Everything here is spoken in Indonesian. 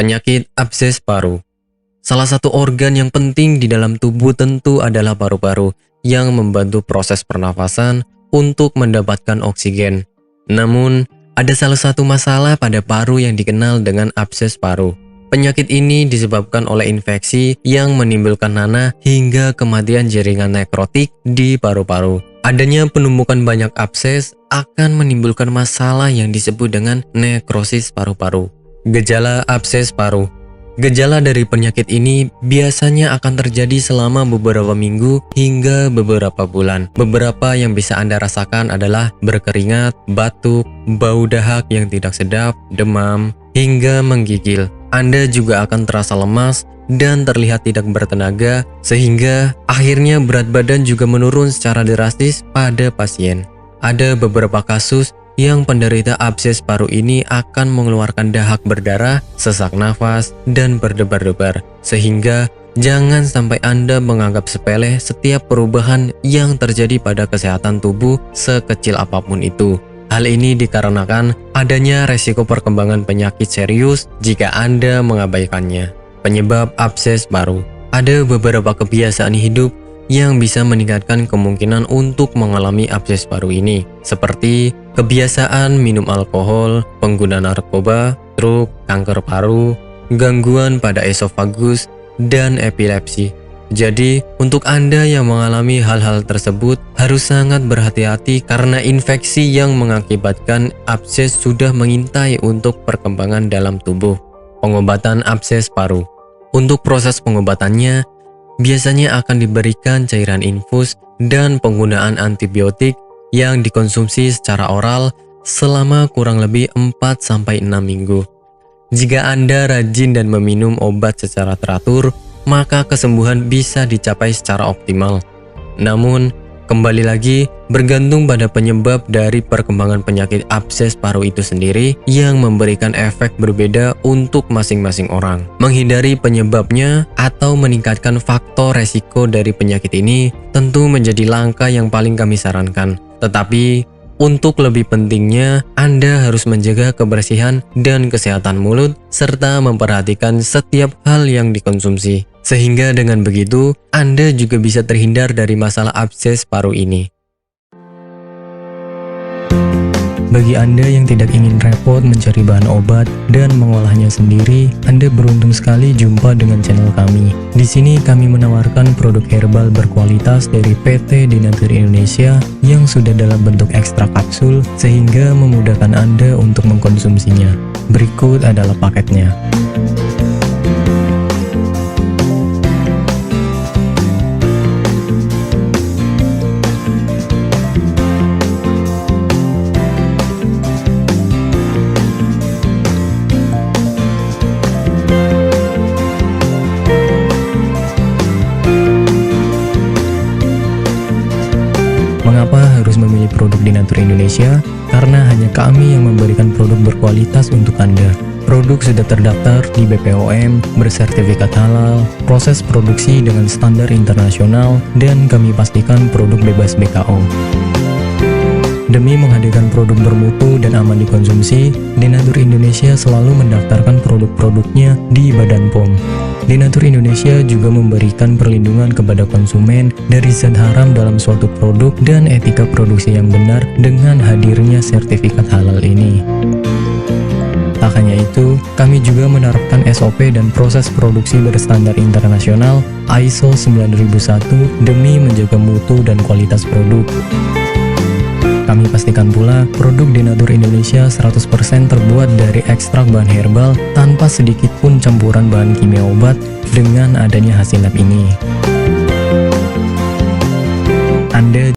Penyakit abses paru. Salah satu organ yang penting di dalam tubuh tentu adalah paru-paru yang membantu proses pernafasan untuk mendapatkan oksigen. Namun, ada salah satu masalah pada paru yang dikenal dengan abses paru. Penyakit ini disebabkan oleh infeksi yang menimbulkan nanah hingga kematian jaringan nekrotik di paru-paru. Adanya penumpukan banyak abses akan menimbulkan masalah yang disebut dengan nekrosis paru-paru. Gejala abses paru. Gejala dari penyakit ini biasanya akan terjadi selama beberapa minggu hingga beberapa bulan. Beberapa yang bisa Anda rasakan adalah berkeringat, batuk, bau dahak yang tidak sedap, demam, hingga menggigil. Anda juga akan terasa lemas dan terlihat tidak bertenaga, sehingga akhirnya berat badan juga menurun secara drastis pada pasien. Ada beberapa kasus yang penderita abses paru ini akan mengeluarkan dahak berdarah, sesak nafas, dan berdebar-debar. Sehingga jangan sampai Anda menganggap sepele setiap perubahan yang terjadi pada kesehatan tubuh sekecil apapun itu. Hal ini dikarenakan adanya resiko perkembangan penyakit serius jika Anda mengabaikannya. Penyebab abses paru. Ada beberapa kebiasaan hidup yang bisa meningkatkan kemungkinan untuk mengalami abses paru ini, seperti kebiasaan minum alkohol, pengguna narkoba, stroke, kanker paru, gangguan pada esofagus, dan epilepsi. Jadi, untuk Anda yang mengalami hal-hal tersebut harus sangat berhati-hati karena infeksi yang mengakibatkan abses sudah mengintai untuk perkembangan dalam tubuh. Pengobatan abses paru. Untuk proses pengobatannya, biasanya akan diberikan cairan infus dan penggunaan antibiotik yang dikonsumsi secara oral selama kurang lebih 4-6 minggu. Jika Anda rajin dan meminum obat secara teratur, maka kesembuhan bisa dicapai secara optimal. Namun, kembali lagi bergantung pada penyebab dari perkembangan penyakit abses paru itu sendiri yang memberikan efek berbeda untuk masing-masing orang. Menghindari penyebabnya atau meningkatkan faktor resiko dari penyakit ini tentu menjadi langkah yang paling kami sarankan. Tetapi, untuk lebih pentingnya, Anda harus menjaga kebersihan dan kesehatan mulut serta memperhatikan setiap hal yang dikonsumsi. Sehingga dengan begitu, Anda juga bisa terhindar dari masalah abses paru ini. Bagi Anda yang tidak ingin repot mencari bahan obat dan mengolahnya sendiri, Anda beruntung sekali jumpa dengan channel kami. Di sini kami menawarkan produk herbal berkualitas dari PT Denatur Indonesia yang sudah dalam bentuk ekstrak kapsul sehingga memudahkan Anda untuk mengkonsumsinya. Berikut adalah paketnya. Mengapa harus memilih produk Denatur Indonesia? Karena hanya kami yang memberikan produk berkualitas untuk Anda. Produk sudah terdaftar di BPOM, bersertifikat halal, proses produksi dengan standar internasional, dan kami pastikan produk bebas BKO. Demi menghadirkan produk bermutu dan aman dikonsumsi, Denatur Indonesia selalu mendaftarkan produk-produknya di Badan POM. Denatur Indonesia juga memberikan perlindungan kepada konsumen dari zat haram dalam suatu produk dan etika produksi yang benar dengan hadirnya sertifikat halal ini. Tak hanya itu, kami juga menerapkan SOP dan proses produksi berstandar internasional ISO 9001 demi menjaga mutu dan kualitas produk. Kami pastikan pula produk Denatur Indonesia 100% terbuat dari ekstrak bahan herbal tanpa sedikit pun campuran bahan kimia obat dengan adanya hasil lab ini. Anda